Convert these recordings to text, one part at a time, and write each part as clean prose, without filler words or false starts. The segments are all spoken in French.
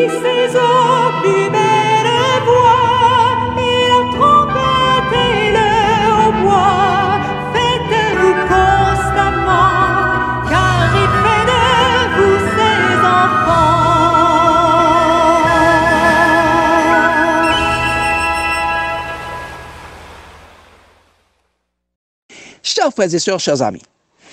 ses eaux plus belle voix, et la trompette et le hautbois. Faites-nous constamment, car il fait de vous ses enfants. Chers frères et sœurs, chers amis,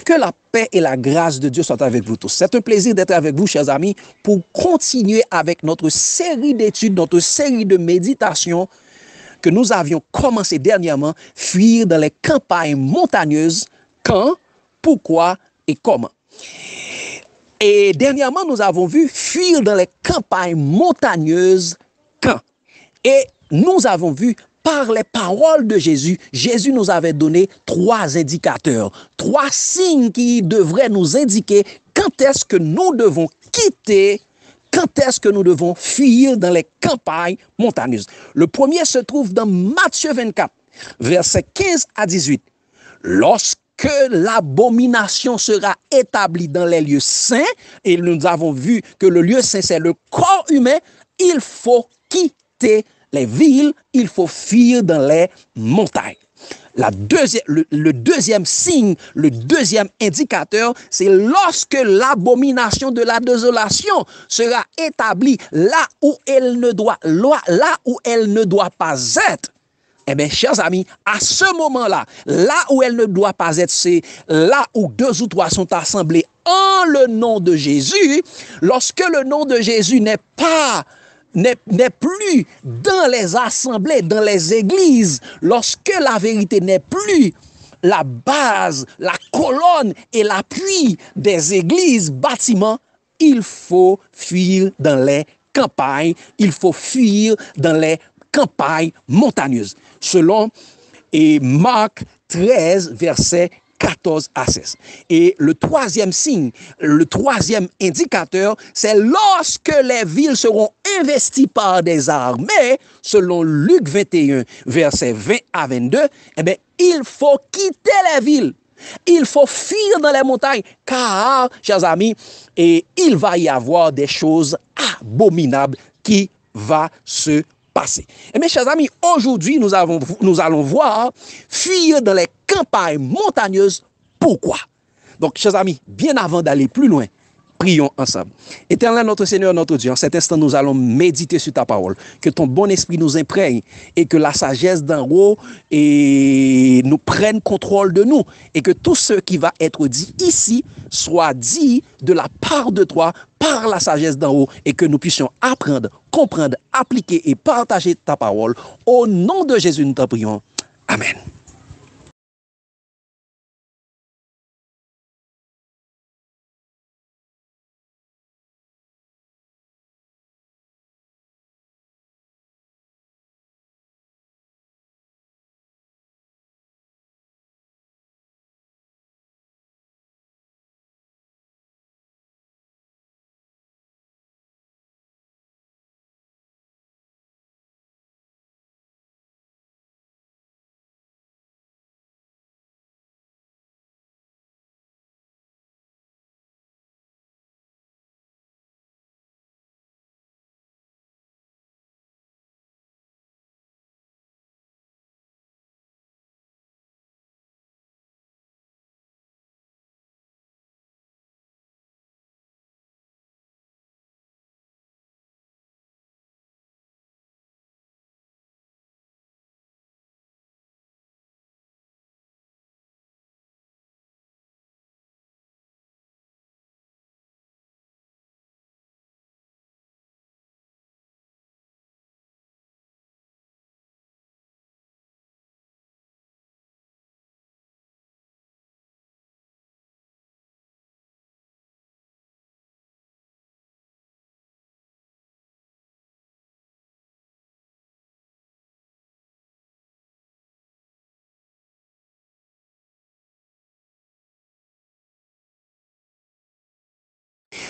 que la paix et la grâce de Dieu soient avec vous tous. C'est un plaisir d'être avec vous, chers amis, pour continuer avec notre série d'études, notre série de méditations que nous avions commencé dernièrement, fuir dans les campagnes montagneuses, quand, pourquoi et comment. Et dernièrement, nous avons vu fuir dans les campagnes montagneuses, quand. Et nous avons vu par les paroles de Jésus, Jésus nous avait donné 3 indicateurs, 3 signes qui devraient nous indiquer quand est-ce que nous devons quitter, quand est-ce que nous devons fuir dans les campagnes montagneuses. Le premier se trouve dans Matthieu 24, versets 15 à 18. Lorsque l'abomination sera établie dans les lieux saints, et nous avons vu que le lieu saint, c'est le corps humain, il faut quitter les villes, il faut fuir dans les montagnes. Le deuxième signe, le deuxième indicateur, c'est lorsque l'abomination de la désolation sera établie là où elle ne doit pas être. Eh bien, chers amis, à ce moment-là, là où elle ne doit pas être, c'est là où 2 ou 3 sont assemblés en le nom de Jésus. Lorsque le nom de Jésus n'est plus dans les assemblées, dans les églises, lorsque la vérité n'est plus la base, la colonne et l'appui des églises, bâtiments, il faut fuir dans les campagnes, il faut fuir dans les campagnes montagneuses. Selon Marc 13, verset 14 à 16. Et le troisième signe, le troisième indicateur, c'est lorsque les villes seront investies par des armées, selon Luc 21, versets 20 à 22, eh bien, il faut quitter les villes. Il faut fuir dans les montagnes, car, chers amis, il va y avoir des choses abominables qui vont se passer. Et mes chers amis, aujourd'hui, nous allons voir fuir dans les campagnes montagneuses. Pourquoi? Donc, chers amis, bien avant d'aller plus loin, prions ensemble. Éternel, notre Seigneur, notre Dieu, en cet instant, nous allons méditer sur ta parole. Que ton bon esprit nous imprègne et que la sagesse d'en haut nous prenne contrôle de nous. Et que tout ce qui va être dit ici soit dit de la part de toi par la sagesse d'en haut et que nous puissions apprendre, comprendre, appliquer et partager ta parole. Au nom de Jésus, nous t'en prions. Amen.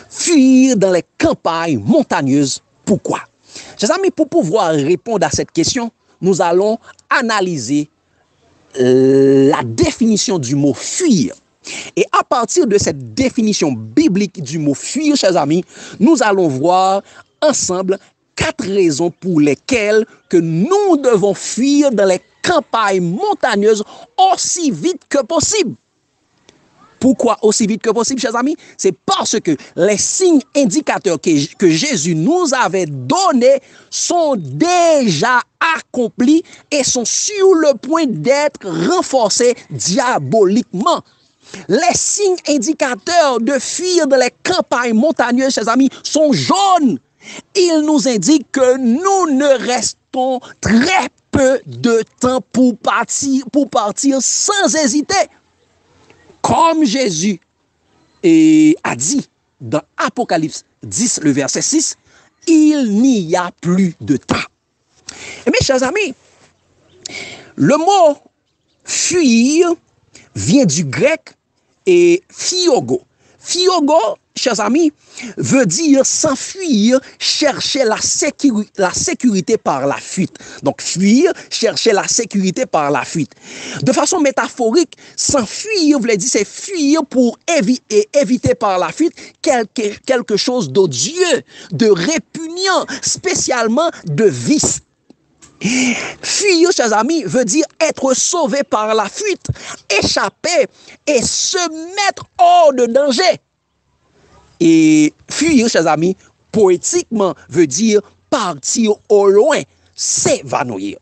Fuir dans les campagnes montagneuses. Pourquoi? Chers amis, pour pouvoir répondre à cette question, nous allons analyser la définition du mot fuir. Et à partir de cette définition biblique du mot fuir, chers amis, nous allons voir ensemble 4 raisons pour lesquelles que nous devons fuir dans les campagnes montagneuses aussi vite que possible. Pourquoi aussi vite que possible, chers amis? C'est parce que les signes indicateurs que Jésus nous avait donnés sont déjà accomplis et sont sur le point d'être renforcés diaboliquement. Les signes indicateurs de fuir dans les campagnes montagneuses, chers amis, sont jaunes. Ils nous indiquent que nous ne restons très peu de temps pour partir sans hésiter. Comme Jésus a dit dans Apocalypse 10, le verset 6, il n'y a plus de temps. Et mes chers amis, le mot fuir vient du grec et phiogo. Phiogo, chers amis, veut dire s'enfuir, chercher la sécurité par la fuite. Donc, fuir, chercher la sécurité par la fuite. De façon métaphorique, s'enfuir, voulait dire, c'est fuir pour éviter par la fuite quelque chose d'odieux, de répugnant, spécialement de vice. Fuir, chers amis, veut dire être sauvé par la fuite, échapper et se mettre hors de danger. Et fuir, chers amis, poétiquement, veut dire partir au loin, s'évanouir.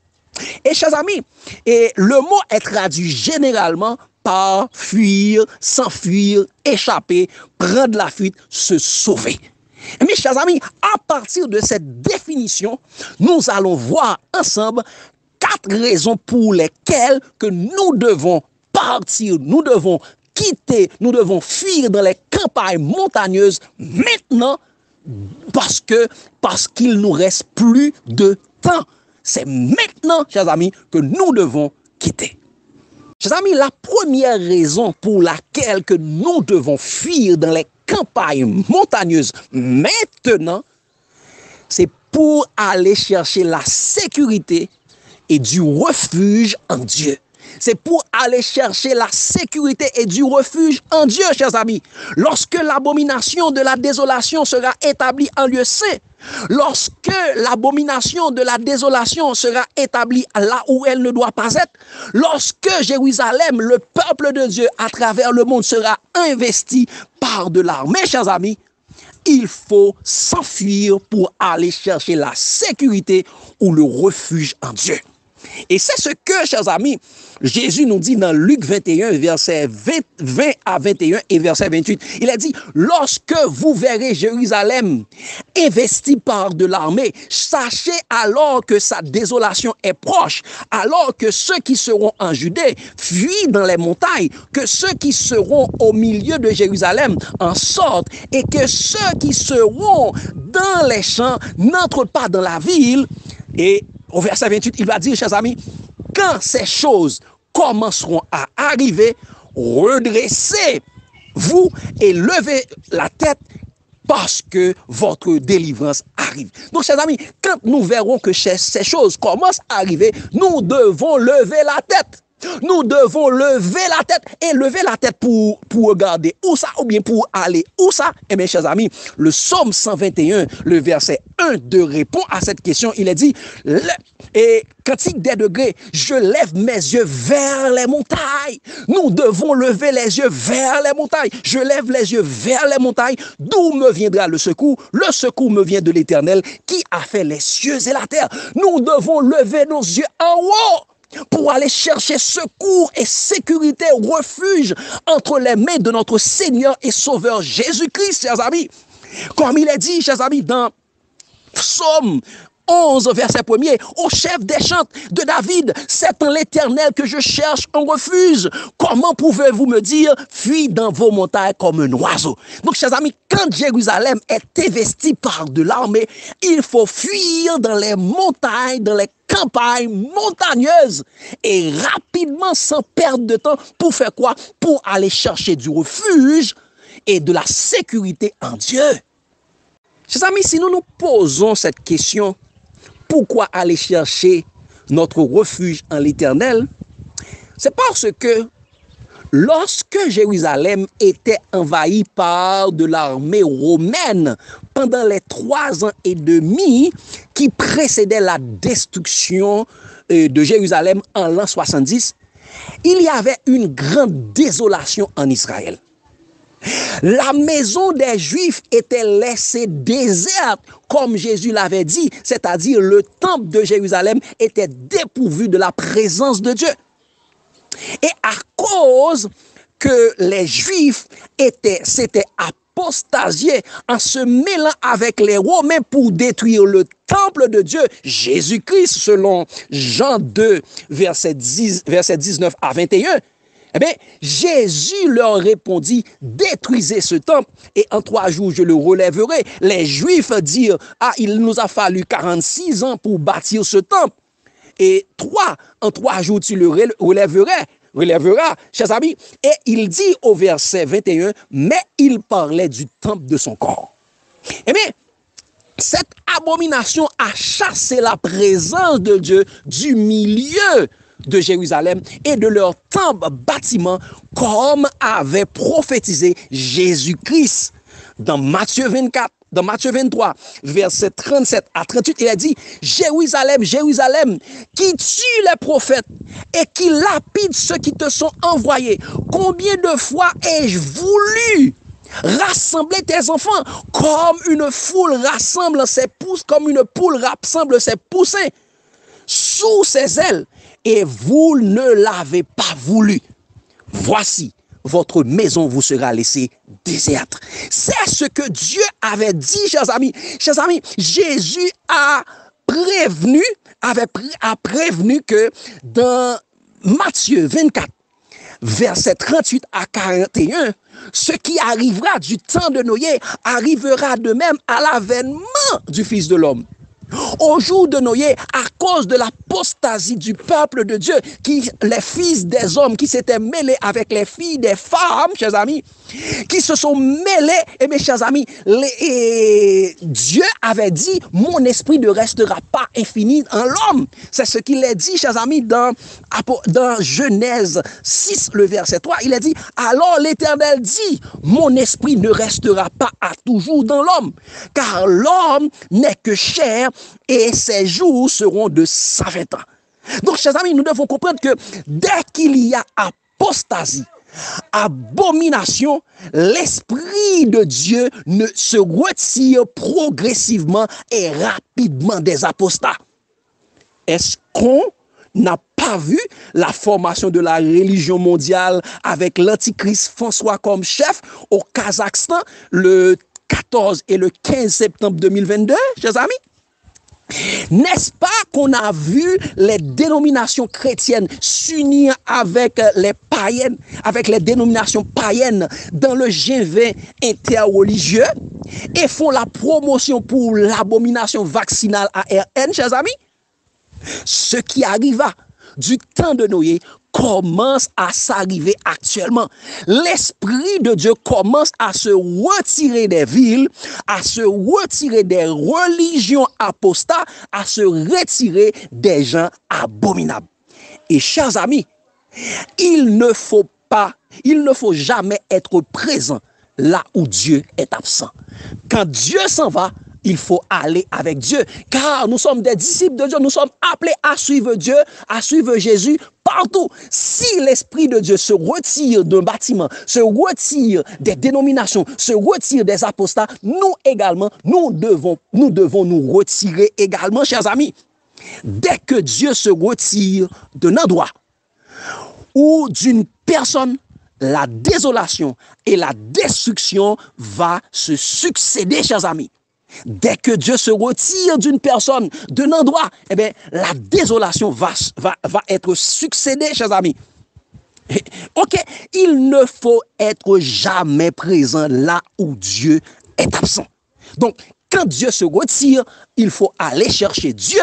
Et chers amis, le mot est traduit généralement par fuir, s'enfuir, échapper, prendre la fuite, se sauver. Et mes chers amis, à partir de cette définition, nous allons voir ensemble 4 raisons pour lesquelles que nous devons partir, nous devons quitter, nous devons fuir dans les campagnes montagneuses maintenant parce qu'il nous reste plus de temps. C'est maintenant, chers amis, que nous devons quitter. Chers amis, la première raison pour laquelle que nous devons fuir dans les campagnes montagneuses maintenant, c'est pour aller chercher la sécurité et du refuge en Dieu. C'est pour aller chercher la sécurité et du refuge en Dieu, chers amis. Lorsque l'abomination de la désolation sera établie en lieu saint, lorsque l'abomination de la désolation sera établie là où elle ne doit pas être, lorsque Jérusalem, le peuple de Dieu à travers le monde sera investi par de l'armée, chers amis, il faut s'enfuir pour aller chercher la sécurité ou le refuge en Dieu. Et c'est ce que, chers amis, Jésus nous dit dans Luc 21, verset 20 à 21 et verset 28. Il a dit, lorsque vous verrez Jérusalem investie par de l'armée, sachez alors que sa désolation est proche, alors que ceux qui seront en Judée fuient dans les montagnes, que ceux qui seront au milieu de Jérusalem en sortent, et que ceux qui seront dans les champs n'entrent pas dans la ville. Et au verset 28, il va dire, chers amis, quand ces choses commenceront à arriver, redressez-vous et levez la tête parce que votre délivrance arrive. Donc, chers amis, quand nous verrons que ces choses commencent à arriver, nous devons lever la tête. Nous devons lever la tête et lever la tête pour regarder où ça ou bien pour aller où ça. Et mes chers amis, le psaume 121, le verset 1-2 répond à cette question. Il est dit, et cantique des degrés, je lève mes yeux vers les montagnes. Nous devons lever les yeux vers les montagnes. Je lève les yeux vers les montagnes. D'où me viendra le secours? Le secours me vient de l'Éternel qui a fait les cieux et la terre. Nous devons lever nos yeux en haut pour aller chercher secours et sécurité, refuge entre les mains de notre Seigneur et Sauveur Jésus-Christ, chers amis. Comme il est dit, chers amis, dans Psaume 11, verset 1er, au chef des chants de David, c'est en l'Éternel que je cherche un refuge. Comment pouvez-vous me dire, fuis dans vos montagnes comme un oiseau? Donc, chers amis, quand Jérusalem est investie par de l'armée, il faut fuir dans les montagnes, dans les campagnes montagneuses et rapidement, sans perdre de temps, pour faire quoi? Pour aller chercher du refuge et de la sécurité en Dieu. Chers amis, si nous nous posons cette question, pourquoi aller chercher notre refuge en l'Éternel? C'est parce que Lorsque Jérusalem était envahie par de l'armée romaine pendant les 3 ans et demi qui précédaient la destruction de Jérusalem en l'an 70, il y avait une grande désolation en Israël. La maison des Juifs était laissée déserte, comme Jésus l'avait dit, c'est-à-dire le temple de Jérusalem était dépourvu de la présence de Dieu. Et à cause que les Juifs s'étaient apostasiés en se mêlant avec les Romains pour détruire le temple de Dieu, Jésus-Christ, selon Jean 2, verset 19 à 21, eh bien, Jésus leur répondit, détruisez ce temple et en 3 jours je le relèverai. Les Juifs dirent, ah, il nous a fallu 46 ans pour bâtir ce temple. Et en 3 jours tu le relèveras, chers amis. Et il dit au verset 21, mais il parlait du temple de son corps. Eh bien, cette abomination a chassé la présence de Dieu du milieu de Jérusalem et de leur temple bâtiment comme avait prophétisé Jésus-Christ dans Matthieu 24. Dans Matthieu 23, verset 37 à 38, il a dit, Jérusalem, Jérusalem, qui tue les prophètes et qui lapide ceux qui te sont envoyés. Combien de fois ai-je voulu rassembler tes enfants comme une foule rassemble ses pouces, comme une poule rassemble ses poussins sous ses ailes, et vous ne l'avez pas voulu. Voici, votre maison vous sera laissée déserte. C'est ce que Dieu avait dit, chers amis. Chers amis, Jésus a prévenu que dans Matthieu 24, verset 38 à 41, ce qui arrivera du temps de Noé arrivera de même à l'avènement du Fils de l'homme. Au jour de Noé, à cause de l'apostasie du peuple de Dieu, les fils des hommes qui s'étaient mêlés avec les filles des femmes, chers amis, qui se sont mêlés, et mes chers amis, Dieu avait dit, mon esprit ne restera pas infini en l'homme. C'est ce qu'il a dit, chers amis, dans Genèse 6, le verset 3, il a dit, alors l'Éternel dit, mon esprit ne restera pas à toujours dans l'homme, car l'homme n'est que chair, et ses jours seront de 120 ans. Donc, chers amis, nous devons comprendre que dès qu'il y a apostasie, abomination, l'Esprit de Dieu se retire progressivement et rapidement des apostats. Est-ce qu'on n'a pas vu la formation de la religion mondiale avec l'Antichrist François comme chef au Kazakhstan le 14 et le 15 septembre 2022, chers amis? N'est-ce pas qu'on a vu les dénominations chrétiennes s'unir avec les païennes, avec les dénominations païennes dans le G20 interreligieux et font la promotion pour l'abomination vaccinale ARN, chers amis? Ce qui arriva du temps de Noé commence à s'arriver actuellement. L'Esprit de Dieu commence à se retirer des villes, à se retirer des religions apostats, à se retirer des gens abominables. Et chers amis, il ne faut jamais être présent là où Dieu est absent. Quand Dieu s'en va, il faut aller avec Dieu, car nous sommes des disciples de Dieu, nous sommes appelés à suivre Dieu, à suivre Jésus partout. Si l'Esprit de Dieu se retire d'un bâtiment, se retire des dénominations, se retire des apostats, nous également, nous devons nous retirer également, chers amis. Dès que Dieu se retire d'un endroit ou d'une personne, la désolation et la destruction va se succéder, chers amis. Dès que Dieu se retire d'une personne, d'un endroit, eh bien, la désolation va être succédée, chers amis. Ok, il ne faut être jamais présent là où Dieu est absent. Donc, quand Dieu se retire, il faut aller chercher Dieu,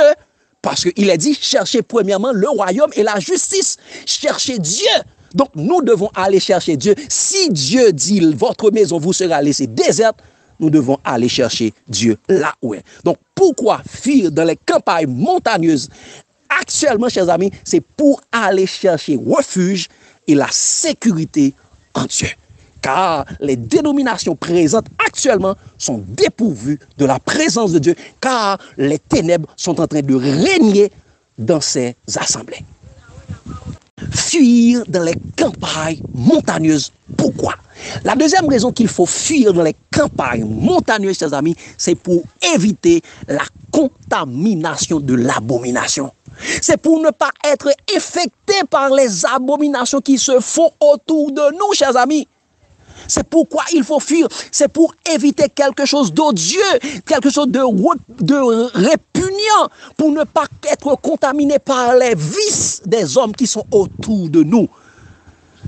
parce qu'il a dit, cherchez premièrement le royaume et la justice. Cherchez Dieu. Donc, nous devons aller chercher Dieu. Si Dieu dit, votre maison vous sera laissée déserte, nous devons aller chercher Dieu là où est. Donc, pourquoi fuir dans les campagnes montagneuses? Actuellement, chers amis, c'est pour aller chercher refuge et la sécurité en Dieu. Car les dénominations présentes actuellement sont dépourvues de la présence de Dieu, car les ténèbres sont en train de régner dans ces assemblées. Fuir dans les campagnes montagneuses. Pourquoi? La deuxième raison qu'il faut fuir dans les campagnes montagneuses, chers amis, c'est pour éviter la contamination de l'abomination. C'est pour ne pas être infecté par les abominations qui se font autour de nous, chers amis. C'est pourquoi il faut fuir. C'est pour éviter quelque chose d'odieux, quelque chose de répugnant, pour ne pas être contaminé par les vices des hommes qui sont autour de nous.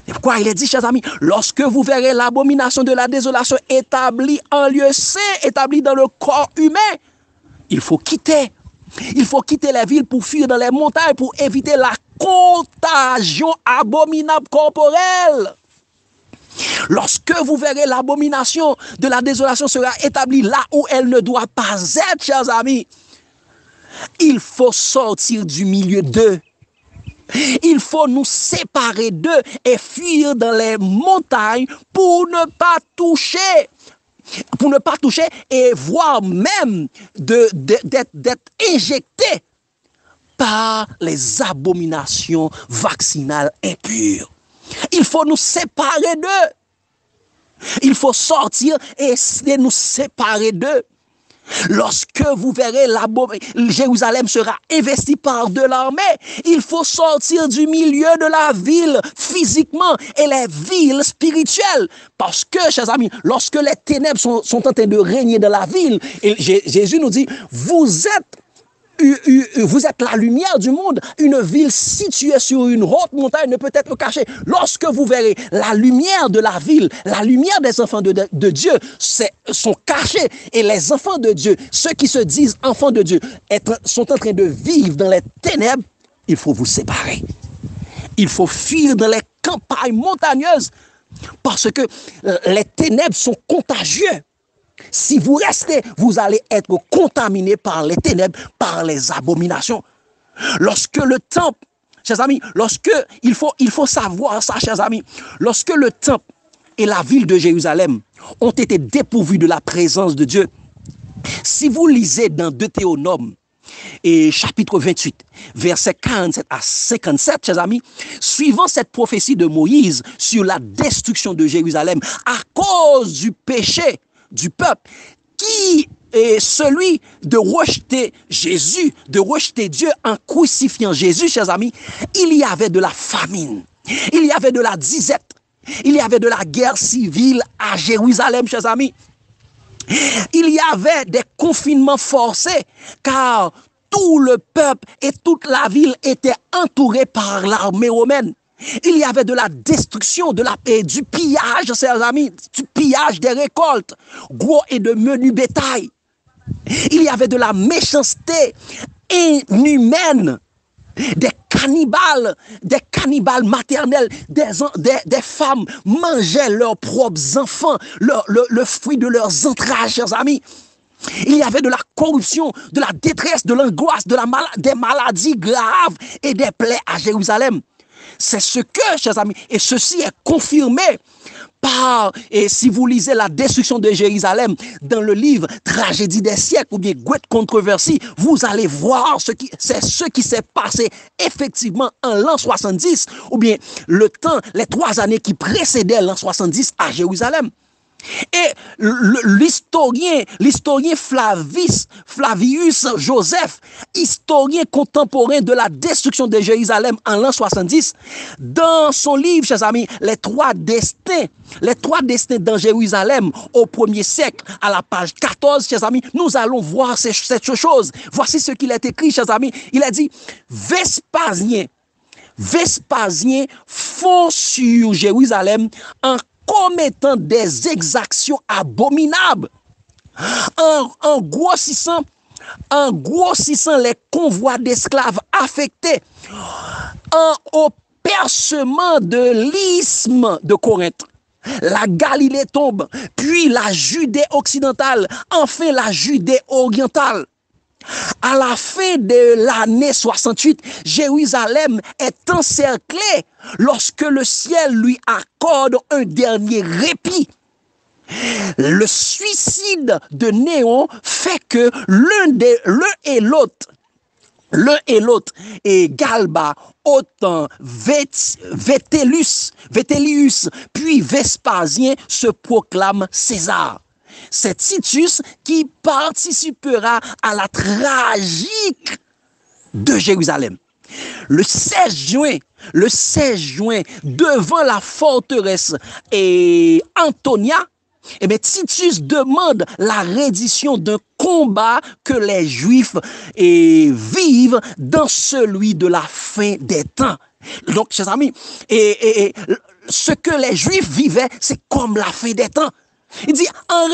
Et pourquoi il est dit, chers amis, lorsque vous verrez l'abomination de la désolation établie en lieu saint, établie dans le corps humain, il faut quitter. Il faut quitter les villes pour fuir dans les montagnes, pour éviter la contagion abominable corporelle. Lorsque vous verrez l'abomination de la désolation sera établie là où elle ne doit pas être, chers amis, il faut sortir du milieu d'eux. Il faut nous séparer d'eux et fuir dans les montagnes pour ne pas toucher. Pour ne pas toucher et voire même d'être injecté par les abominations vaccinales impures. Il faut nous séparer d'eux. Il faut sortir et nous séparer d'eux. Lorsque vous verrez Jérusalem sera investi par de l'armée, il faut sortir du milieu de la ville physiquement et les villes spirituelles. Parce que, chers amis, lorsque les ténèbres sont en train de régner dans la ville, et Jésus nous dit, vous êtes la lumière du monde. Une ville située sur une haute montagne ne peut être cachée. Lorsque vous verrez la lumière de la ville, la lumière des enfants de Dieu sont cachés. Et les enfants de Dieu, ceux qui se disent enfants de Dieu, sont en train de vivre dans les ténèbres, il faut vous séparer. Il faut fuir dans les campagnes montagneuses parce que les ténèbres sont contagieuses. Si vous restez, vous allez être contaminé par les ténèbres, par les abominations. Lorsque le temple, chers amis, il faut savoir ça, chers amis, lorsque le temple et la ville de Jérusalem ont été dépourvus de la présence de Dieu, si vous lisez dans Deutéronome, et chapitre 28, versets 47 à 57, chers amis, suivant cette prophétie de Moïse sur la destruction de Jérusalem à cause du péché du peuple, qui est celui de rejeter Jésus, de rejeter Dieu en crucifiant Jésus, chers amis, il y avait de la famine, il y avait de la disette, il y avait de la guerre civile à Jérusalem, chers amis. Il y avait des confinements forcés, car tout le peuple et toute la ville étaient entourés par l'armée romaine. Il y avait de la destruction, du pillage, chers amis, du pillage des récoltes, gros et de menu bétail. Il y avait de la méchanceté inhumaine, des cannibales maternels, des femmes mangeaient leurs propres enfants, le fruit de leurs entrailles, chers amis. Il y avait de la corruption, de la détresse, de l'angoisse, des maladies graves et des plaies à Jérusalem. C'est ce que, chers amis, et ceci est confirmé par, et si vous lisez la destruction de Jérusalem dans le livre Tragédie des siècles ou bien Great Controversy, vous allez voir ce qui s'est passé effectivement en l'an 70 ou bien les 3 années qui précédaient l'an 70 à Jérusalem. Et l'historien Flavius Joseph, historien contemporain de la destruction de Jérusalem en l'an 70, dans son livre, chers amis, les trois destins dans Jérusalem au 1er siècle, à la page 14, chers amis, nous allons voir cette chose. Voici ce qu'il est écrit, chers amis. Il a dit, Vespasien fond sur Jérusalem en commettant des exactions abominables, en grossissant les convois d'esclaves affectés, au percement de l'isthme de Corinthe. La Galilée tombe, puis la Judée occidentale, enfin la Judée orientale. À la fin de l'année 68, Jérusalem est encerclée lorsque le ciel lui accorde un dernier répit. Le suicide de Néon fait que l'un et l'autre, et Galba, autant Vétélius, puis Vespasien se proclament César. C'est Titus qui participera à la tragique de Jérusalem. Le 16 juin, devant la forteresse et Antonia, eh bien, Titus demande la reddition d'un combat que les Juifs vivent dans celui de la fin des temps. Donc, chers amis, ce que les Juifs vivaient, c'est comme la fin des temps. Il dit, en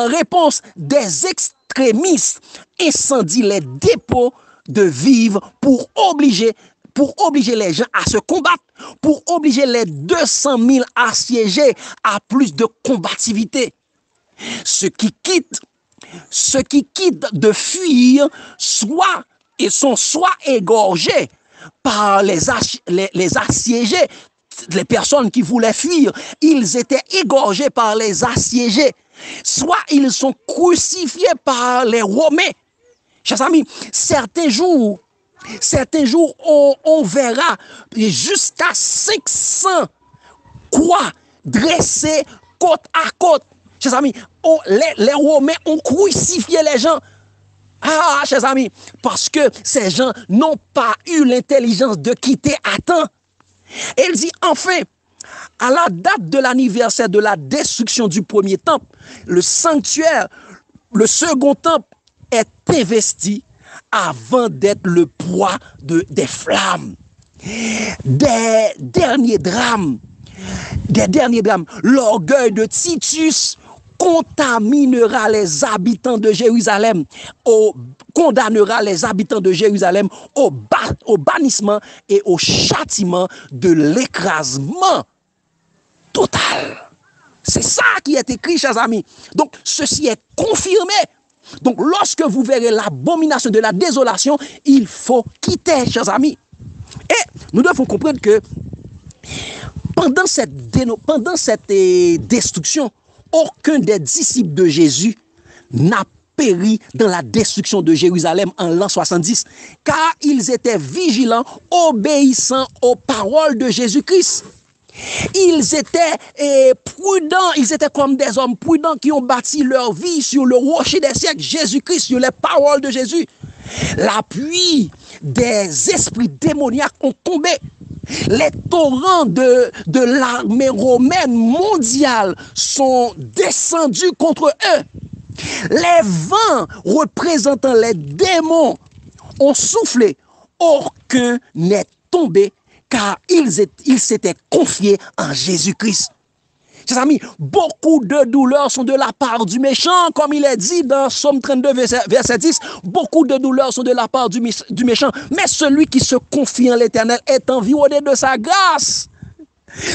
réponse, des extrémistes incendient les dépôts de vivres pour obliger les gens à se combattre, pour obliger les 200 000 assiégés à plus de combativité. Ceux qui quittent de fuir sont soit égorgés par les assiégés. Les personnes qui voulaient fuir, ils étaient égorgés par les assiégés. Soit ils sont crucifiés par les Romains. Chers amis, certains jours, on verra jusqu'à 500 croix dressées côte à côte. Chers amis, les Romains ont crucifié les gens. Ah, chers amis, parce que ces gens n'ont pas eu l'intelligence de quitter à temps. Et il dit, enfin, à la date de l'anniversaire de la destruction du premier temple, le sanctuaire, le second temple est investi avant d'être le proie des flammes. Des derniers drames, l'orgueil de Titus contaminera les habitants de Jérusalem, condamnera les habitants de Jérusalem au bannissement et au châtiment de l'écrasement total. C'est ça qui est écrit, chers amis. Donc, ceci est confirmé. Donc, lorsque vous verrez l'abomination de la désolation, il faut quitter, chers amis. Et nous devons comprendre que pendant cette destruction, aucun des disciples de Jésus n'a péri dans la destruction de Jérusalem en l'an 70, car ils étaient vigilants, obéissant aux paroles de Jésus-Christ. Ils étaient prudents, ils étaient comme des hommes prudents qui ont bâti leur vie sur le rocher des siècles, Jésus-Christ, sur les paroles de Jésus. L'appui des esprits démoniaques ont tombé. Les torrents de l'armée romaine mondiale sont descendus contre eux. Les vents représentant les démons ont soufflé. Aucun n'est tombé car ils s'étaient confiés en Jésus-Christ. Chers amis, beaucoup de douleurs sont de la part du méchant, comme il est dit dans Psaume 32, verset 10. Beaucoup de douleurs sont de la part du méchant, mais celui qui se confie en l'Éternel est environné de sa grâce.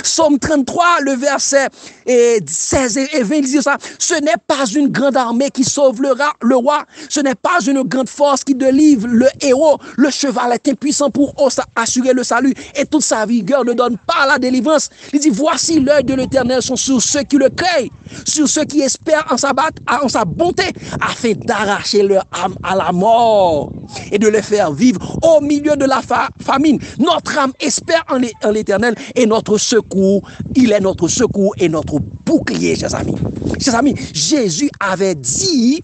Psaume 33, le verset 16 et 20, il dit ça. Ce n'est pas une grande armée qui sauve le roi. Ce n'est pas une grande force qui délivre le héros. Le cheval est impuissant pour assurer le salut. Et toute sa vigueur ne donne pas la délivrance. Il dit, voici l'œil de l'Éternel sont sur ceux qui le craignent, sur ceux qui espèrent en sa bonté, afin d'arracher leur âme à la mort et de les faire vivre au milieu de la famine. Notre âme espère en l'Éternel et notre secours, il est notre secours et notre bouclier, chers amis. Chers amis, Jésus avait dit,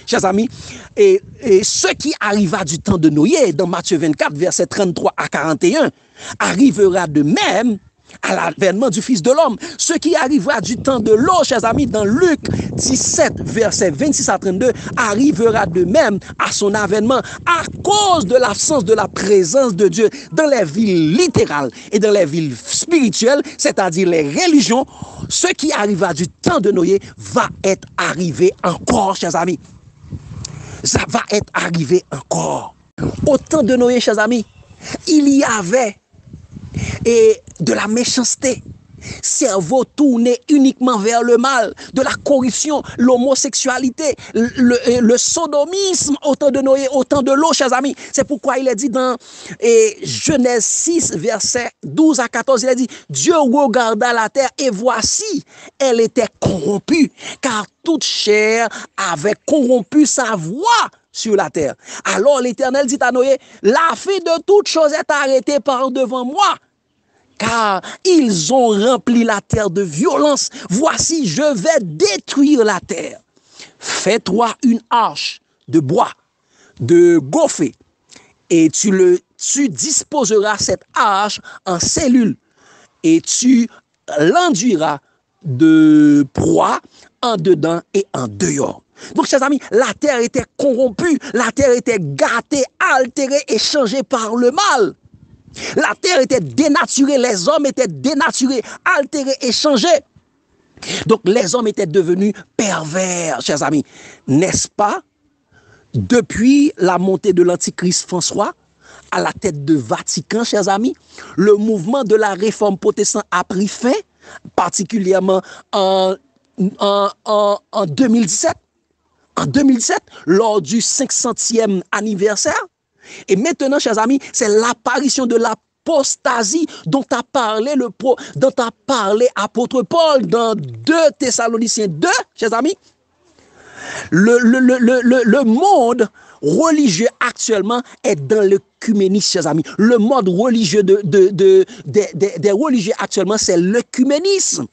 chers amis, et ce qui arriva du temps de Noé, dans Matthieu 24, versets 33 à 41, arrivera de même à l'avènement du Fils de l'homme. Ce qui arrivera du temps de l'eau, chers amis, dans Luc 17, versets 26 à 32, arrivera de même à son avènement à cause de l'absence de la présence de Dieu dans les villes littérales et dans les villes spirituelles, c'est-à-dire les religions. Ce qui arrivera du temps de Noé va être arrivé encore, chers amis. Ça va être arrivé encore. Au temps de Noé, chers amis, il y avait de la méchanceté. cerveau tourné uniquement vers le mal, de la corruption, l'homosexualité, le sodomisme, autant de Noé, autant de l'eau, chers amis. C'est pourquoi il est dit dans Genèse 6, verset 12 à 14, il est dit, Dieu regarda la terre et voici, elle était corrompue, car toute chair avait corrompu sa voix sur la terre. Alors l'Éternel dit à Noé, la fin de toute chose est arrêtée par devant moi, car ils ont rempli la terre de violence. Voici, je vais détruire la terre. Fais-toi une arche de bois, de gopher, et tu disposeras cette arche en cellules, et tu l'enduiras de proie en dedans et en dehors. Donc, chers amis, la terre était corrompue, la terre était gâtée, altérée et changée par le mal. La terre était dénaturée, les hommes étaient dénaturés, altérés et changés. Donc les hommes étaient devenus pervers, chers amis. N'est-ce pas? Depuis la montée de l'Antichrist François à la tête de Vatican, chers amis, le mouvement de la réforme protestante a pris fin, particulièrement en 2017. En 2017, lors du 500e anniversaire. Et maintenant, chers amis, c'est l'apparition de l'apostasie dont a parlé apôtre Paul dans 2 Thessaloniciens 2, chers amis. Le monde religieux actuellement est dans l'œcuménisme, chers amis. Le mode religieux des religieux actuellement, c'est l'œcuménisme.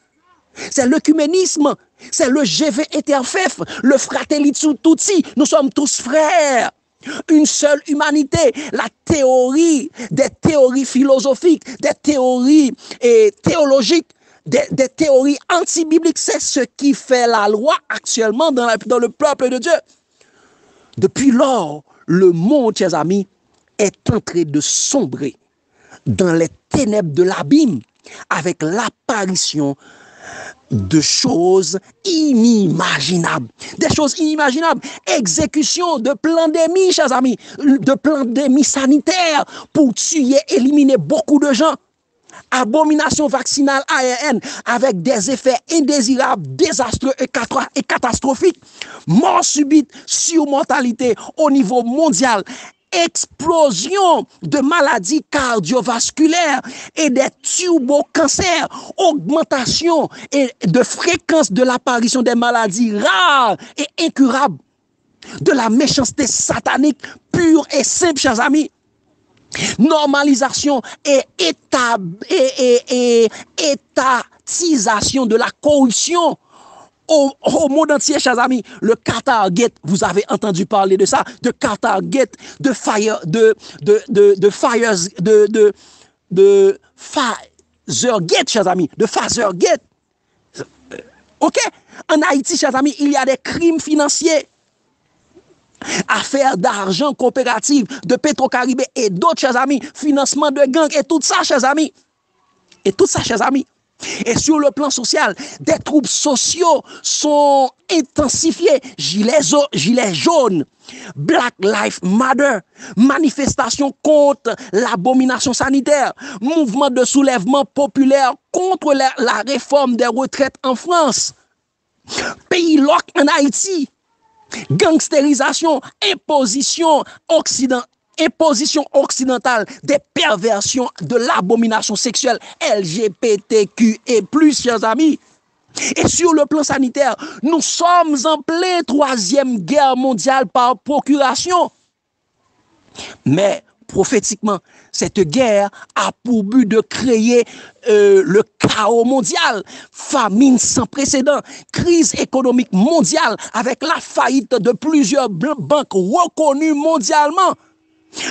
C'est l'œcuménisme, c'est le GV Interfef, le Fratelli Tutti, nous sommes tous frères. Une seule humanité, la théorie, des théories philosophiques, des théories théologiques, des théories anti-bibliques, c'est ce qui fait la loi actuellement dans le peuple de Dieu. Depuis lors, le monde, chers amis, est en train de sombrer dans les ténèbres de l'abîme avec l'apparition de choses inimaginables. Des choses inimaginables. Exécution de pandémie, chers amis, de pandémie sanitaire pour tuer, éliminer beaucoup de gens. Abomination vaccinale ARN avec des effets indésirables, désastreux et catastrophiques. Mort subite, surmortalité au niveau mondial. Explosion de maladies cardiovasculaires et des turbocancers, augmentation et de fréquence de l'apparition des maladies rares et incurables, de la méchanceté satanique pure et simple, chers amis. Normalisation et étatisation de la corruption au monde entier, chers amis. Le Qatargate, vous avez entendu parler de ça, de Qatargate, de Pfizergate, chers amis, de Pfizergate. Ok? En Haïti, chers amis, il y a des crimes financiers, affaires d'argent coopérative, de Petro-Caribé et d'autres, chers amis, financement de gangs et tout ça, chers amis. Et tout ça, chers amis. Et sur le plan social, des troubles sociaux sont intensifiés. Gilets jaunes, Black Lives Matter, manifestations contre l'abomination sanitaire, mouvement de soulèvement populaire contre la réforme des retraites en France, pays lock en Haïti, gangstérisation, imposition occidentale des perversions de l'abomination sexuelle LGBTQ et plus, chers amis. Et sur le plan sanitaire, nous sommes en pleine 3e guerre mondiale par procuration. Mais prophétiquement, cette guerre a pour but de créer le chaos mondial, famine sans précédent, crise économique mondiale avec la faillite de plusieurs banques reconnues mondialement.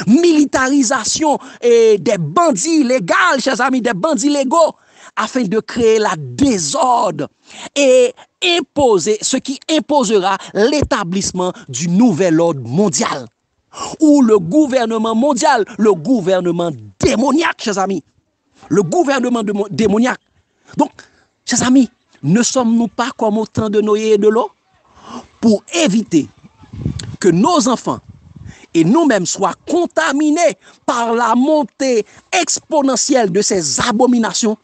Militarisation et des bandits légaux, chers amis, des bandits légaux, afin de créer la désordre et imposer ce qui imposera l'établissement du nouvel ordre mondial. Ou le gouvernement mondial, le gouvernement démoniaque, chers amis. Le gouvernement démoniaque. Donc, chers amis, ne sommes-nous pas comme au temps de Noé et de l'eau pour éviter que nos enfants et nous-mêmes soient contaminés par la montée exponentielle de ces abominations?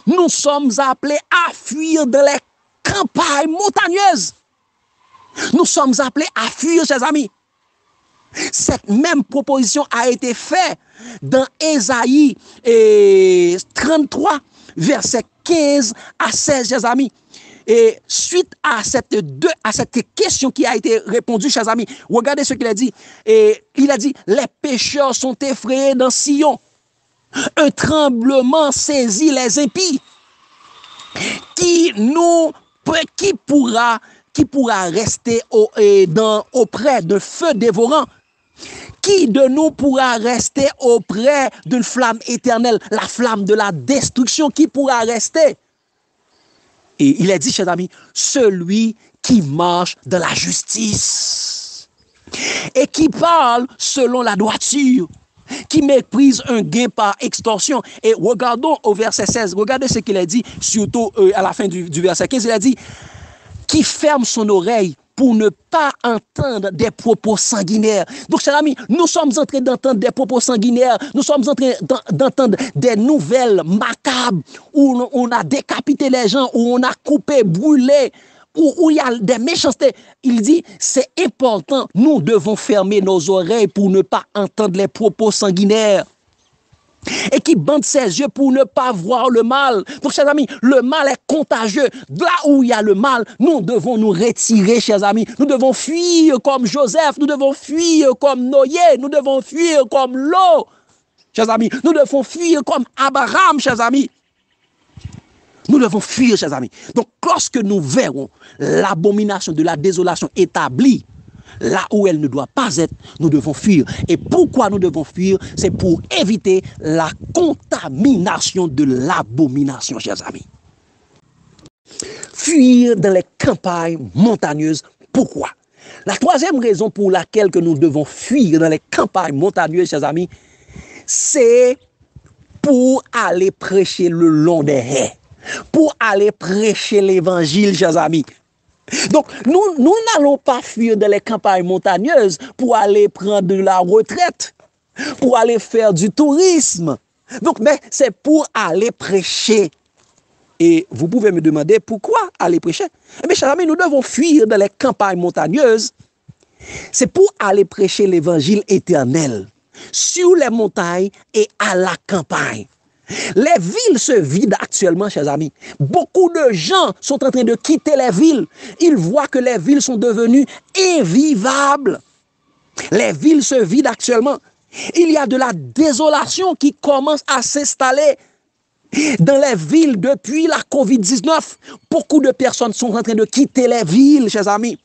Nous sommes appelés à fuir dans les campagnes montagneuses. Nous sommes appelés à fuir, chers amis. Cette même proposition a été faite dans Ésaïe 33, verset 15 à 16, chers amis. Et suite à cette question qui a été répondue, chers amis, regardez ce qu'il a dit. Et il a dit, les pécheurs sont effrayés dans Sion. Un tremblement saisit les impies. Qui pourra rester auprès d'un feu dévorant? Qui de nous pourra rester auprès d'une flamme éternelle, la flamme de la destruction? Qui pourra rester? Et il a dit, chers amis, celui qui marche dans la justice et qui parle selon la droiture, qui méprise un gain par extorsion. Et regardons au verset 16, regardez ce qu'il a dit, surtout à la fin du verset 15, il a dit, qui ferme son oreille pour ne pas entendre des propos sanguinaires. Donc, chers amis, nous sommes en train d'entendre des propos sanguinaires, nous sommes en train d'entendre des nouvelles macabres où on a décapité les gens, où on a coupé, brûlé, où il y a des méchancetés. Il dit, c'est important, nous devons fermer nos oreilles pour ne pas entendre les propos sanguinaires. Et qui bande ses yeux pour ne pas voir le mal. Donc, chers amis, le mal est contagieux. Là où il y a le mal, nous devons nous retirer, chers amis. Nous devons fuir comme Joseph, nous devons fuir comme Noé, nous devons fuir comme Lot, chers amis. Nous devons fuir comme Abraham, chers amis. Nous devons fuir, chers amis. Donc, lorsque nous verrons l'abomination de la désolation établie, là où elle ne doit pas être, nous devons fuir. Et pourquoi nous devons fuir? C'est pour éviter la contamination de l'abomination, chers amis. Fuir dans les campagnes montagneuses. Pourquoi? La troisième raison pour laquelle que nous devons fuir dans les campagnes montagneuses, chers amis, c'est pour aller prêcher le long des haies, pour aller prêcher l'évangile, chers amis. Donc, nous n'allons pas fuir dans les campagnes montagneuses pour aller prendre de la retraite, pour aller faire du tourisme. Donc, mais c'est pour aller prêcher. Et vous pouvez me demander pourquoi aller prêcher? Eh bien, chers amis, nous devons fuir dans les campagnes montagneuses. C'est pour aller prêcher l'évangile éternel sur les montagnes et à la campagne. Les villes se vident actuellement, chers amis. Beaucoup de gens sont en train de quitter les villes. Ils voient que les villes sont devenues invivables. Les villes se vident actuellement. Il y a de la désolation qui commence à s'installer dans les villes depuis la COVID-19. Beaucoup de personnes sont en train de quitter les villes, chers amis.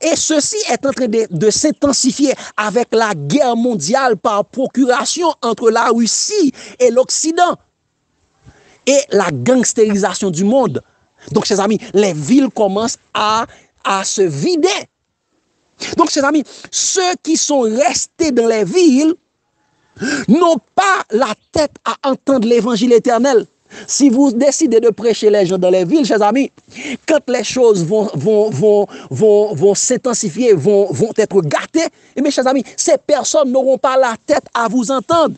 Et ceci est en train de s'intensifier avec la guerre mondiale par procuration entre la Russie et l'Occident et la gangstérisation du monde. Donc, chers amis, les villes commencent à se vider. Donc, chers amis, ceux qui sont restés dans les villes n'ont pas la tête à entendre l'évangile éternel. Si vous décidez de prêcher les gens dans les villes, chers amis, quand les choses vont s'intensifier, vont être gâtées, et mes chers amis, ces personnes n'auront pas la tête à vous entendre.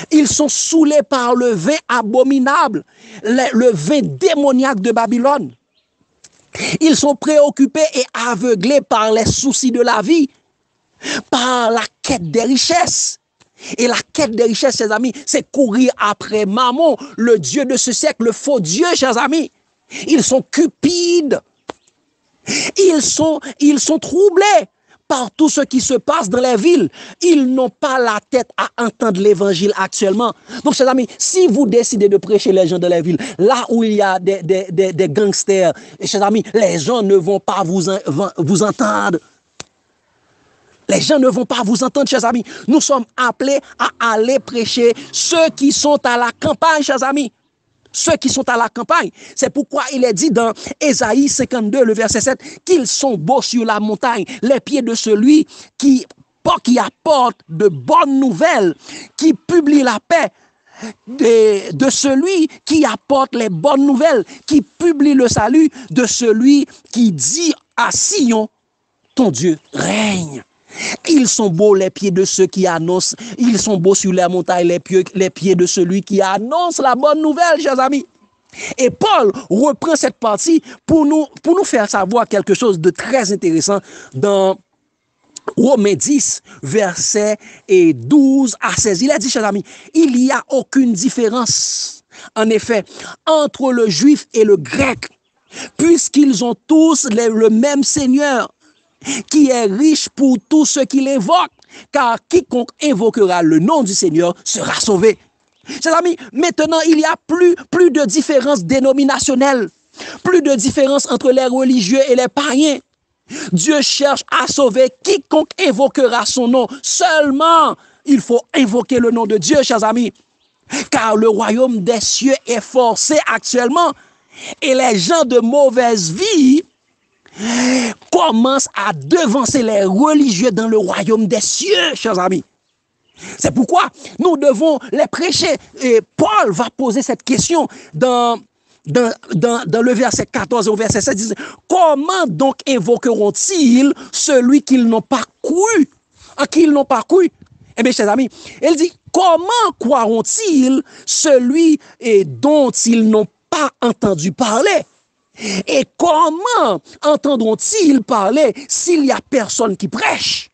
Ils sont saoulés par le vin abominable, le vin démoniaque de Babylone. Ils sont préoccupés et aveuglés par les soucis de la vie, par la quête des richesses. Et la quête des richesses, chers amis, c'est courir après Mammon, le Dieu de ce siècle, le faux Dieu, chers amis. Ils sont cupides. Ils sont troublés par tout ce qui se passe dans les villes. Ils n'ont pas la tête à entendre l'évangile actuellement. Donc, chers amis, si vous décidez de prêcher les gens dans les villes, là où il y a des gangsters, chers amis, les gens ne vont pas vous entendre. Les gens ne vont pas vous entendre, chers amis. Nous sommes appelés à aller prêcher ceux qui sont à la campagne, chers amis. Ceux qui sont à la campagne. C'est pourquoi il est dit dans Ésaïe 52, le verset 7, qu'ils sont beaux sur la montagne, les pieds de celui qui apporte de bonnes nouvelles, qui publie la paix, de celui qui apporte les bonnes nouvelles, qui publie le salut, de celui qui dit à Sion, ton Dieu règne. Ils sont beaux les pieds de ceux qui annoncent, ils sont beaux sur les montagnes les pieds de celui qui annonce la bonne nouvelle, chers amis. Et Paul reprend cette partie pour nous faire savoir quelque chose de très intéressant dans Romains 10, versets 12 à 16. Il a dit, chers amis, il n'y a aucune différence, en effet, entre le juif et le grec, puisqu'ils ont tous le même Seigneur, qui est riche pour tous ceux qui l'invoquent, car quiconque invoquera le nom du Seigneur sera sauvé. Chers amis, maintenant, il n'y a plus de différence dénominationnelle, plus de différence entre les religieux et les païens. Dieu cherche à sauver quiconque invoquera son nom. Seulement, il faut invoquer le nom de Dieu, chers amis, car le royaume des cieux est forcé actuellement et les gens de mauvaise vie commencent à devancer les religieux dans le royaume des cieux, chers amis. C'est pourquoi nous devons les prêcher. Et Paul va poser cette question dans le verset 14 et au verset 16. Comment donc invoqueront-ils celui qu'ils n'ont pas cru? En qui ils n'ont pas cru? Eh bien, chers amis, il dit, comment croiront-ils celui dont ils n'ont pas entendu parler? Et comment entendront-ils parler s'il n'y a personne qui prêche?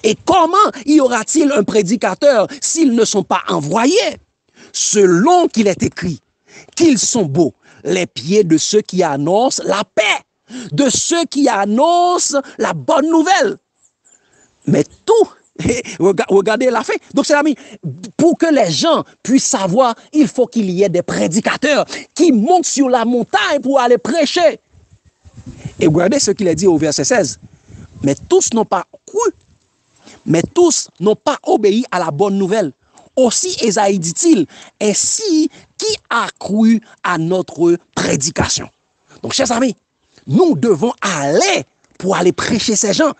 Et comment y aura-t-il un prédicateur s'ils ne sont pas envoyés? Selon qu'il est écrit, qu'ils sont beaux, les pieds de ceux qui annoncent la paix, de ceux qui annoncent la bonne nouvelle. Mais tout, regardez la fin. Donc, c'est l'ami, pour que les gens puissent savoir, il faut qu'il y ait des prédicateurs qui montent sur la montagne pour aller prêcher. Et regardez ce qu'il a dit au verset 16. Mais tous n'ont pas cru. Mais tous n'ont pas obéi à la bonne nouvelle. Aussi Ésaïe dit-il, ainsi qui a cru à notre prédication. Donc, chers amis, nous devons aller pour aller prêcher ces gens.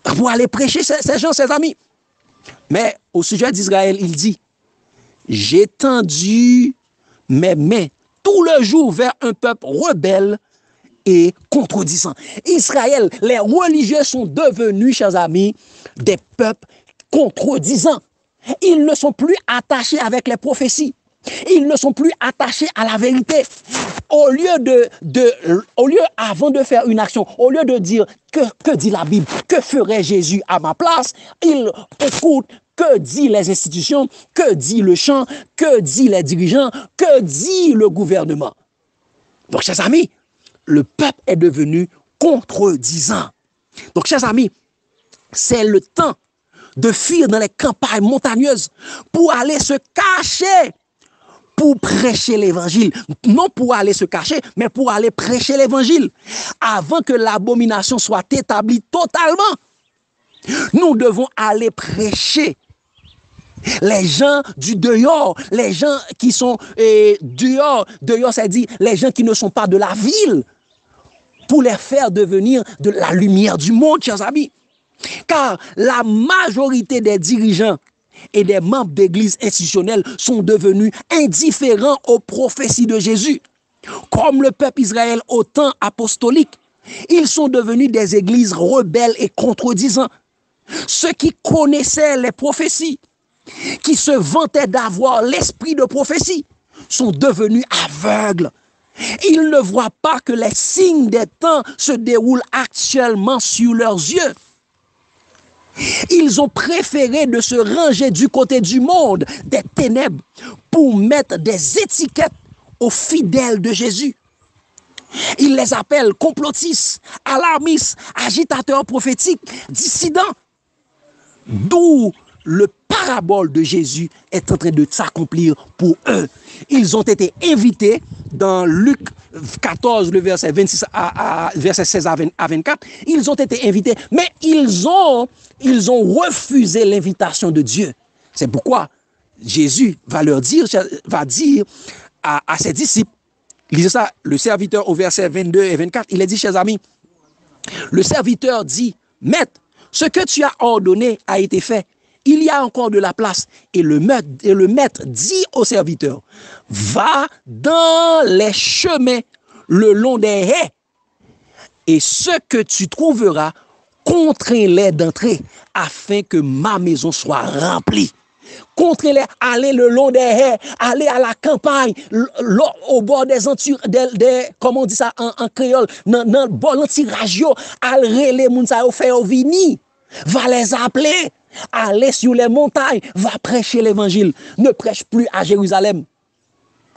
Pour aller prêcher ces gens, ces amis. Mais au sujet d'Israël, il dit, j'ai tendu mes mains tout le jour vers un peuple rebelle et contredisant. Israël, les religieux sont devenus, chers amis, des peuples contredisants. Ils ne sont plus attachés avec les prophéties. Ils ne sont plus attachés à la vérité. Au lieu avant de faire une action, au lieu de dire que dit la Bible, que ferait Jésus à ma place, ils écoutent que disent les institutions, que dit le chant, que disent les dirigeants, que dit le gouvernement. Donc, chers amis, le peuple est devenu contredisant. Donc, chers amis, c'est le temps de fuir dans les campagnes montagneuses pour aller se cacher, pour prêcher l'évangile. Non pour aller se cacher, mais pour aller prêcher l'évangile. Avant que l'abomination soit établie totalement, nous devons aller prêcher. Les gens du dehors, les gens qui sont dehors, ça dit les gens qui ne sont pas de la ville, pour les faire devenir de la lumière du monde, chers amis. Car la majorité des dirigeants et des membres d'églises institutionnelles sont devenus indifférents aux prophéties de Jésus. Comme le peuple Israël au temps apostolique, ils sont devenus des églises rebelles et contredisants. Ceux qui connaissaient les prophéties, qui se vantaient d'avoir l'esprit de prophétie, sont devenus aveugles. Ils ne voient pas que les signes des temps se déroulent actuellement sur leurs yeux. Ils ont préféré de se ranger du côté du monde, des ténèbres, pour mettre des étiquettes aux fidèles de Jésus. Ils les appellent complotistes, alarmistes, agitateurs prophétiques, dissidents. D'où le parabole de Jésus est en train de s'accomplir pour eux. Ils ont été invités dans Luc 14, le verset 26 verset 16 à 24. Ils ont été invités, mais ils ont refusé l'invitation de Dieu. C'est pourquoi Jésus va dire à ses disciples, lisez ça, le serviteur au verset 22 et 24, il a dit, chers amis, le serviteur dit, Maître, ce que tu as ordonné a été fait. Il y a encore de la place. Et le maître dit au serviteur, va dans les chemins le long des haies. Et ce que tu trouveras, contrains-les d'entrer afin que ma maison soit remplie. Contrains-les, allez le long des haies, allez à la campagne, au bord des comment on dit ça en créole, dans le bord l'antirage, allez les moun sa yo faire venir, va les appeler, allez sur les montagnes, va prêcher l'évangile. Ne prêche plus à Jérusalem,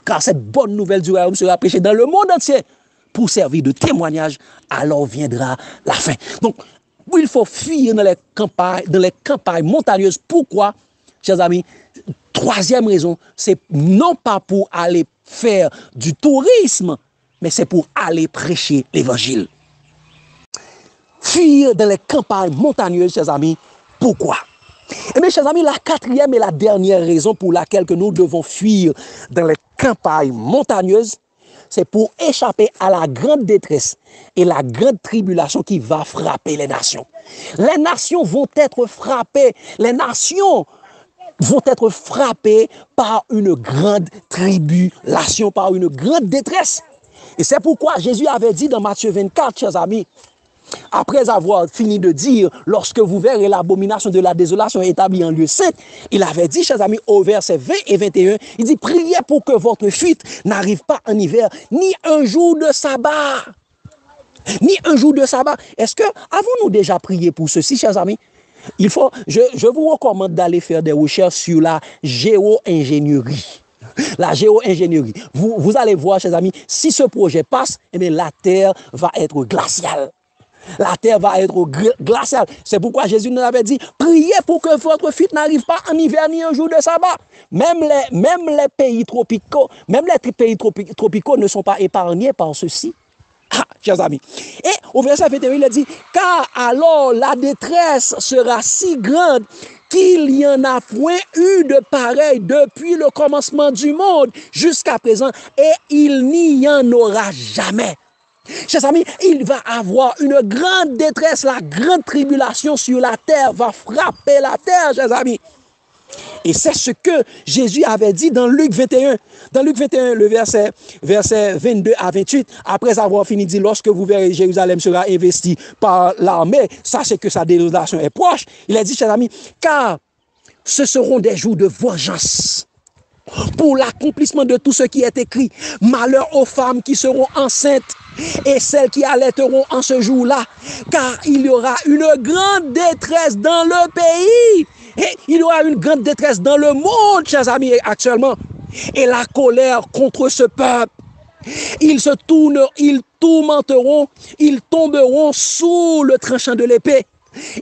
car cette bonne nouvelle du royaume sera prêchée dans le monde entier pour servir de témoignage, alors viendra la fin. Donc, il faut fuir dans les campagnes montagneuses. Pourquoi, chers amis? Troisième raison, c'est non pas pour aller faire du tourisme, mais c'est pour aller prêcher l'évangile. Fuir dans les campagnes montagneuses, chers amis, pourquoi? Eh bien, chers amis, la quatrième et la dernière raison pour laquelle que nous devons fuir dans les campagnes montagneuses, c'est pour échapper à la grande détresse et la grande tribulation qui va frapper les nations. Les nations vont être frappées, par une grande tribulation, par une grande détresse. Et c'est pourquoi Jésus avait dit dans Matthieu 24, chers amis, après avoir fini de dire, lorsque vous verrez l'abomination de la désolation établie en lieu saint, il avait dit, chers amis, au verset 20 et 21, il dit, priez pour que votre fuite n'arrive pas en hiver, ni un jour de sabbat. Ni un jour de sabbat. Est-ce que, avons-nous déjà prié pour ceci, chers amis? Je vous recommande d'aller faire des recherches sur la géo-ingénierie. La géo-ingénierie. Vous allez voir, chers amis, si ce projet passe, eh bien, la terre va être glaciale. La terre va être glaciale. C'est pourquoi Jésus nous avait dit, priez pour que votre fuite n'arrive pas en hiver ni un jour de sabbat. Même les pays tropicaux, ne sont pas épargnés par ceci. Ah, chers amis. Et au verset 21, il a dit, car alors la détresse sera si grande qu'il n'y en a point eu de pareil depuis le commencement du monde jusqu'à présent, et il n'y en aura jamais. Chers amis, il va avoir une grande détresse, la grande tribulation sur la terre va frapper la terre, chers amis. Et c'est ce que Jésus avait dit dans Luc 21. Dans Luc 21, le verset 22 à 28, après avoir fini de dire, lorsque vous verrez Jérusalem sera investi par l'armée, sachez que sa désolation est proche. Il a dit, chers amis, car ce seront des jours de vengeance pour l'accomplissement de tout ce qui est écrit. Malheur aux femmes qui seront enceintes et celles qui allaiteront en ce jour-là, car il y aura une grande détresse dans le pays. Et il y aura une grande détresse dans le monde, chers amis, actuellement. Et la colère contre ce peuple. Ils tourmenteront, ils tomberont sous le tranchant de l'épée.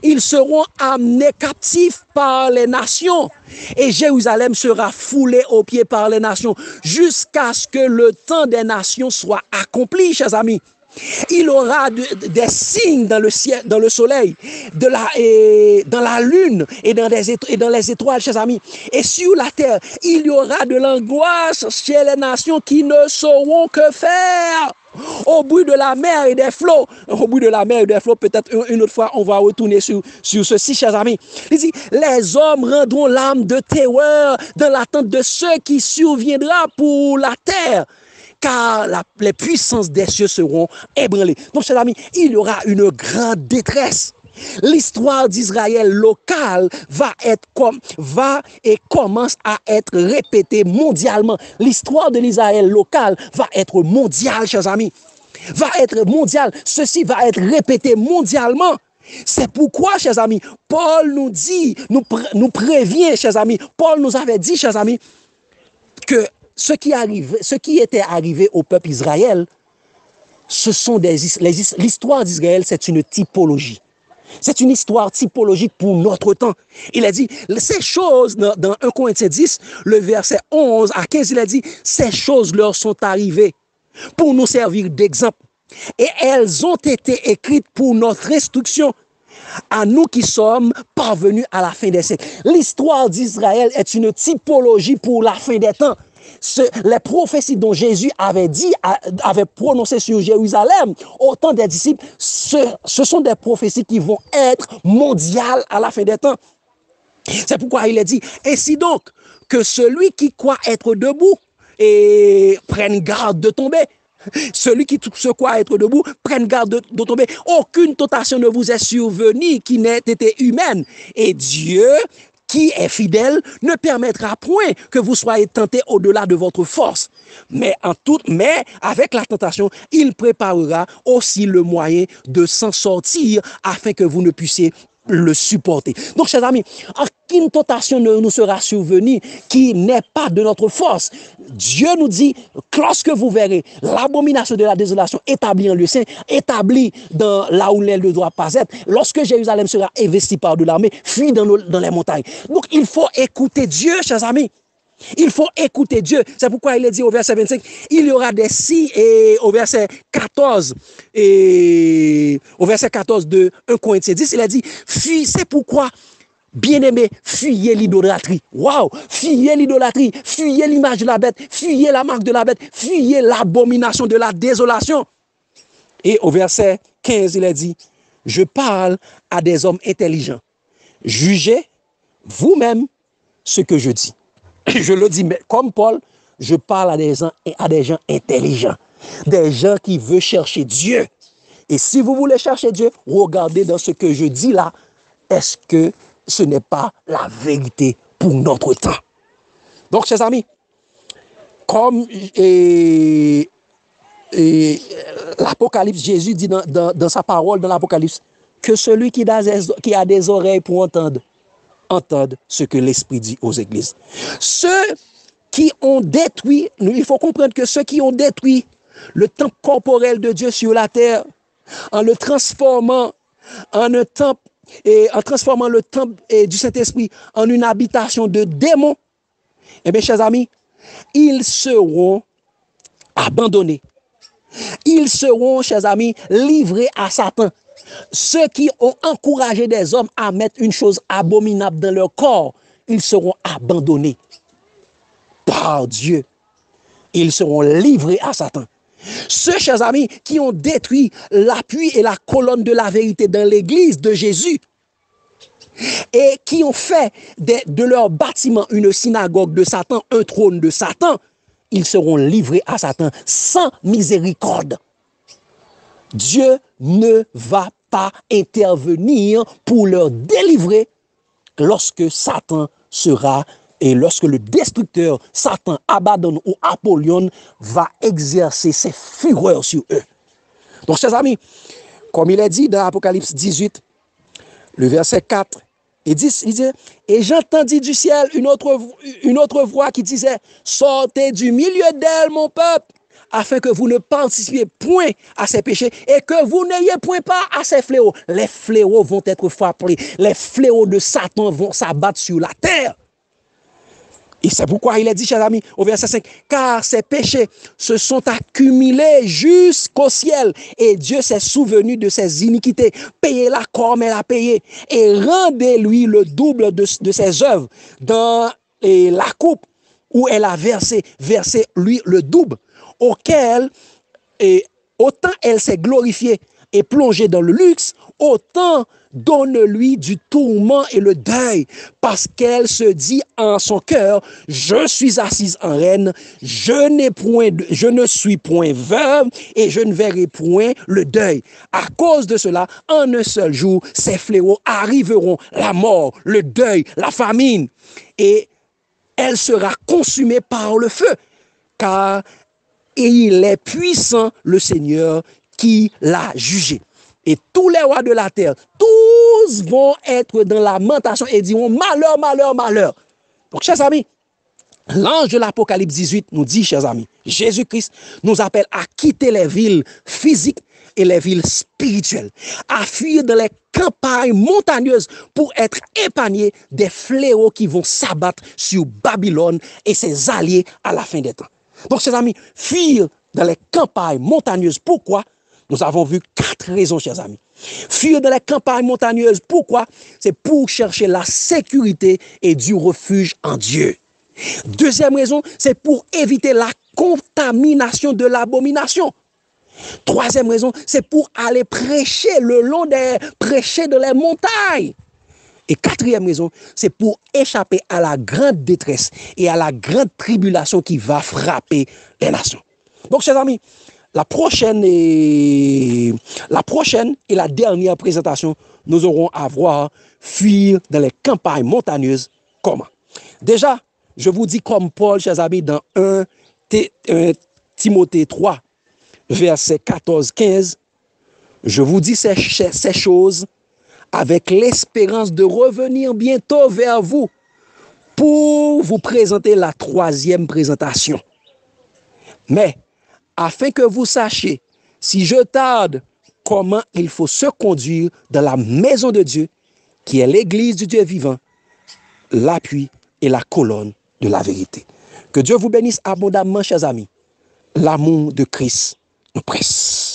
Ils seront amenés captifs par les nations. Et Jérusalem sera foulée aux pieds par les nations jusqu'à ce que le temps des nations soit accompli, chers amis. Il aura des signes dans le ciel, dans le soleil, dans la lune et dans les étoiles, chers amis. Et sur la terre, il y aura de l'angoisse chez les nations qui ne sauront que faire. Au bout de la mer et des flots, peut-être une autre fois, on va retourner sur ceci, chers amis. Il dit, les hommes rendront l'âme de terreur dans l'attente de ce qui surviendra pour la terre, car les puissances des cieux seront ébranlées. Donc, chers amis, il y aura une grande détresse. L'histoire d'Israël local commence à être répétée mondialement. L'histoire de l'Israël local va être mondiale, chers amis. Va être mondiale. Ceci va être répété mondialement. C'est pourquoi, chers amis, Paul nous dit, nous prévient, chers amis. Paul nous avait dit, chers amis, que ce qui était arrivé au peuple Israël, l'histoire d'Israël, c'est une typologie. C'est une histoire typologique pour notre temps. Il a dit, ces choses, dans 1 Corinthiens 10, le verset 11 à 15, il a dit, ces choses leur sont arrivées pour nous servir d'exemple. Et elles ont été écrites pour notre instruction, à nous qui sommes parvenus à la fin des siècles. L'histoire d'Israël est une typologie pour la fin des temps. Les prophéties dont Jésus avait prononcé sur Jérusalem au temps des disciples, ce sont des prophéties qui vont être mondiales à la fin des temps. C'est pourquoi il a dit, ainsi donc, que celui qui croit être debout et prenne garde de tomber. Celui qui se croit être debout, prenne garde de tomber. Aucune tentation ne vous est survenue qui n'ait été humaine. Et Dieu, qui est fidèle, ne permettra point que vous soyez tentés au-delà de votre force. Mais avec la tentation, il préparera aussi le moyen de s'en sortir afin que vous ne puissiez le supporter. Donc, chers amis, aucune tentation ne nous sera survenue qui n'est pas de notre force. Dieu nous dit, lorsque vous verrez l'abomination de la désolation établie en lieu saint, établie dans là où l'aile ne doit pas être, lorsque Jérusalem sera investie par de l'armée, fuis dans les montagnes. Donc, il faut écouter Dieu, chers amis. Il faut écouter Dieu. C'est pourquoi il est dit au verset 25, il y aura des signes, et au verset 14, et au verset 14 de 1 Corinthiens 10, il a dit, c'est pourquoi, bien-aimés, fuyez l'idolâtrie. Waouh! Fuyez l'idolâtrie, fuyez l'image de la bête, fuyez la marque de la bête, fuyez l'abomination de la désolation. Et au verset 15, il a dit, je parle à des hommes intelligents. Jugez vous-même ce que je dis. Je le dis, mais comme Paul, je parle à des gens intelligents, des gens qui veulent chercher Dieu. Et si vous voulez chercher Dieu, regardez dans ce que je dis là, est-ce que ce n'est pas la vérité pour notre temps? Donc, chers amis, comme l'Apocalypse, Jésus dit dans sa parole dans l'Apocalypse, que celui qui a des oreilles pour entendre ce que l'Esprit dit aux églises. Ceux qui ont détruit, il faut comprendre que ceux qui ont détruit le temple corporel de Dieu sur la terre, en le transformant en un temple, et en transformant le temple du Saint-Esprit en une habitation de démons, eh bien, chers amis, ils seront abandonnés. Ils seront, chers amis, livrés à Satan. Ceux qui ont encouragé des hommes à mettre une chose abominable dans leur corps, ils seront abandonnés par Dieu. Ils seront livrés à Satan. Ceux, chers amis, qui ont détruit l'appui et la colonne de la vérité dans l'église de Jésus et qui ont fait de leur bâtiment une synagogue de Satan, un trône de Satan, ils seront livrés à Satan sans miséricorde. Dieu ne va pas intervenir pour leur délivrer lorsque Satan sera et lorsque le destructeur Satan, Abaddon ou Apollyon va exercer ses fureurs sur eux. Donc, chers amis, comme il est dit dans Apocalypse 18, le verset 4 et 10, il dit, et j'entendis du ciel une autre voix qui disait, sortez du milieu d'elle, mon peuple, afin que vous ne participiez point à ses péchés et que vous n'ayez point part à ses fléaux. Les fléaux vont être frappés. Les fléaux de Satan vont s'abattre sur la terre. Et c'est pourquoi il est dit, chers amis, au verset 5, car ces péchés se sont accumulés jusqu'au ciel et Dieu s'est souvenu de ses iniquités. Payez-la comme elle a payé et rendez-lui le double de ses œuvres dans la coupe où elle a versé lui le double, auquel autant elle s'est glorifiée et plongée dans le luxe, autant donne-lui du tourment et le deuil, parce qu'elle se dit en son cœur, je suis assise en reine, je ne suis point veuve et je ne verrai point le deuil. À cause de cela, en un seul jour, ces fléaux arriveront, la mort, le deuil, la famine, et elle sera consumée par le feu, car il est puissant le Seigneur qui l'a jugé. Et tous les rois de la terre, tous vont être dans la lamentation et diront malheur, malheur, malheur. Donc, chers amis, l'ange de l'Apocalypse 18 nous dit, chers amis, Jésus-Christ nous appelle à quitter les villes physiques et les villes spirituelles, à fuir dans les campagnes montagneuses pour être épargnés des fléaux qui vont s'abattre sur Babylone et ses alliés à la fin des temps. Donc, chers amis, fuir dans les campagnes montagneuses. Pourquoi? Nous avons vu 4 raisons, chers amis. Fuir dans les campagnes montagneuses. Pourquoi? C'est pour chercher la sécurité et du refuge en Dieu. Deuxième raison, c'est pour éviter la contamination de l'abomination. Troisième raison, c'est pour aller prêcher prêcher dans les montagnes. Et quatrième raison, c'est pour échapper à la grande détresse et à la grande tribulation qui va frapper les nations. Donc, chers amis, la prochaine et la dernière présentation, nous aurons à voir fuir dans les campagnes montagneuses. Comment? Déjà, je vous dis comme Paul, chers amis, dans 1 Timothée 3, verset 14-15, je vous dis ces choses avec l'espérance de revenir bientôt vers vous pour vous présenter la 3e présentation. Mais, afin que vous sachiez, si je tarde, comment il faut se conduire dans la maison de Dieu, qui est l'église du Dieu vivant, l'appui et la colonne de la vérité. Que Dieu vous bénisse abondamment, chers amis. L'amour de Christ nous presse.